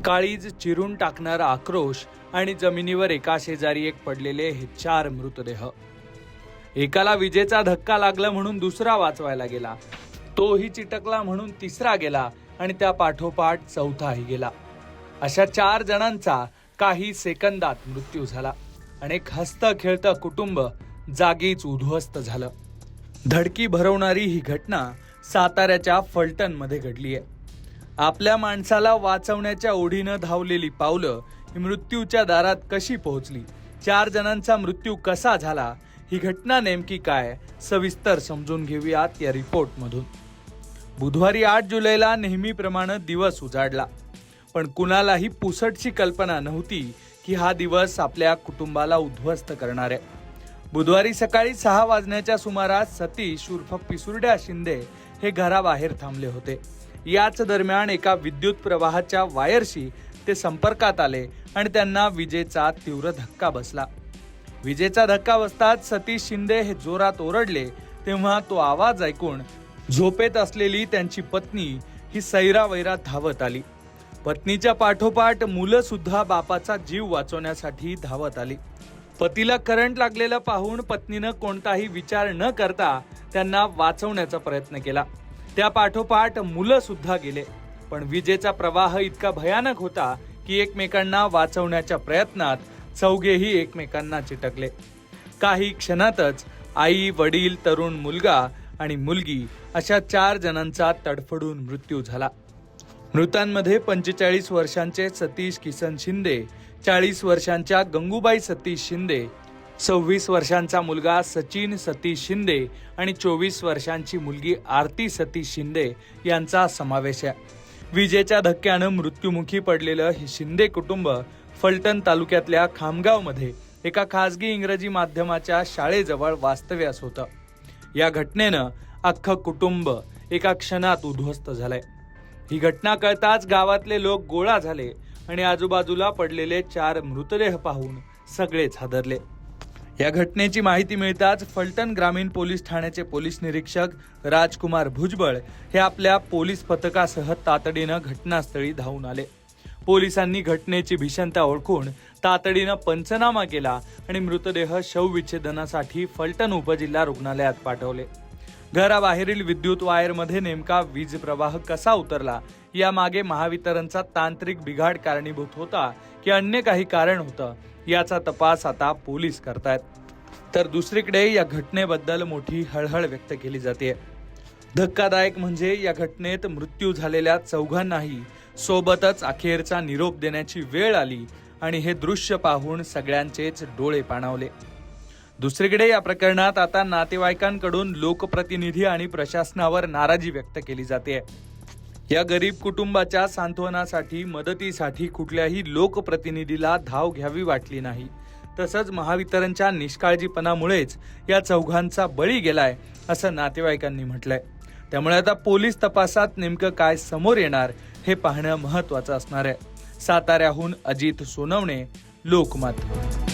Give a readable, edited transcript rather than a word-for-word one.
काळीज चिरून टाकणारा आक्रोश आणि जमिनीवर एका शेजारी एक पडलेले हे 4 मृतदेह. एकाला विजेचा धक्का लागला म्हणून दुसरा वाचवायला गेला, तोही चिटकला म्हणून तिसरा गेला आणि त्या पाठोपाठ चौथाही गेला. अशा 4 जणांचा काही सेकंदात मृत्यू झाला. अनेक हसतं खेळतं कुटुंब जागीच उद्ध्वस्त झालं. धडकी भरवणारी ही घटना साताऱ्याच्या फलटण मध्ये घडली आहे. आपल्या माणसाला वाचवण्याच्या ओढीनं धावलेली पावलं ही मृत्यूच्या दारात कशी पोहोचली, 4 जणांचा मृत्यू कसा झाला, ही घटना नेमकी काय, सविस्तर समजून घेऊयात या रिपोर्ट मधून. बुधवारी 8 जुलैला नेहमीप्रमाणे दिवस उजाडला, पण कुणालाही पुसटची कल्पना नव्हती की हा दिवस आपल्या कुटुंबाला उद्ध्वस्त करणार आहे. बुधवारी सकाळी 6 वाजण्याच्या सुमारास सतीश उर्फ पिसुर्ड्या शिंदे हे घराबाहेर थांबले होते. याच दरम्यान एका विद्युत प्रवाहाच्या वायरशी ते संपर्कात आले आणि त्यांना विजेचा तीव्र धक्का बसला. विजेचा धक्का बसताच सतीश शिंदे हे जोरात ओरडले. तेव्हा तो आवाज ऐकून झोपेत असलेली त्यांची पत्नी ही सैरावैरात धावत आली. पत्नीच्या पाठोपाठ मुलं सुद्धा बापाचा जीव वाचवण्यासाठी धावत आली. पतीला करंट लागलेलं पाहून पत्नीनं कोणताही विचार न करता त्यांना वाचवण्याचा प्रयत्न केला. त्या पाठोपाठ मुलं सुद्धा गेले, पण विजेचा प्रवाह इतका भयानक होता की एकमेकांना वाचवण्याच्या प्रयत्नात चौघेही एकमेकांना चिटकले. काही क्षणातच आई, वडील, तरुण मुलगा आणि मुलगी अशा 4 जणांचा तडफडून मृत्यू झाला. मृतांमध्ये 45 वर्षांचे सतीश किसन शिंदे, 40 वर्षांच्या गंगूबाई सतीश शिंदे, 26 वर्षांचा मुलगा सचिन सतीश शिंदे आणि 24 वर्षांची मुलगी आरती सतीश शिंदे यांचा समावेश आहे. विजेच्या धक्क्यानं मृत्युमुखी पडलेलं हे शिंदे कुटुंब फलटण तालुक्यातल्या खामगावमध्ये एका खासगी इंग्रजी माध्यमाच्या शाळेजवळ वास्तव्यास होतं. या घटनेनं अख्खं कुटुंब एका क्षणात उद्ध्वस्त झालंय. ही घटना कळताच गावातले लोक गोळा झाले आणि आजूबाजूला पडलेले 4 मृतदेह पाहून सगळेच हादरले. या घटनेची माहिती मिळताच फलटण ग्रामीण पोलीस ठाण्याचे पोलीस निरीक्षक राजकुमार भुजबळ हे आपल्या पोलीस पथकासह तातडीनं घटनास्थळी धावून आले. पोलिसांनी घटनेची भीषणता ओळखून तातडीनं पंचनामा केला आणि मृतदेह शवविच्छेदनासाठी फलटण उपजिल्हा रुग्णालयात पाठवले. घराबाहेरील विद्युत वायरमध्ये नेमका वीज प्रवाह कसा उतरला, यामागे महावितरणचा तांत्रिक बिघाड कारणीभूत होता की अन्य काही कारण होतं, याचा तपास आता पोलीस करतायत. तर दुसरीकडे या घटनेबद्दल मोठी हळहळ व्यक्त केली जाते. धक्कादायक म्हणजे या घटनेत मृत्यू झालेल्या चौघांनाही सोबतच अखेरचा निरोप देण्याची वेळ आली आणि हे दृश्य पाहून सगळ्यांचेच डोळे पाणावले. दुसरीकडे या प्रकरणात आता नातेवाईकांकडून लोकप्रतिनिधी आणि प्रशासनावर नाराजी व्यक्त केली जाते. या गरीब कुटुंबाच्या सांत्वनासाठी, मदतीसाठी कुठल्याही लोकप्रतिनिधीला धाव घ्यावी वाटली नाही. तसंच महावितरणच्या निष्काळजीपणामुळेच या चौघांचा बळी गेलाय असं नातेवाईकांनी म्हटलंय. त्यामुळे आता पोलीस तपासात नेमकं काय समोर येणार हे पाहणं महत्त्वाचं असणार आहे. साताऱ्याहून अजित सोनवणे, लोकमत.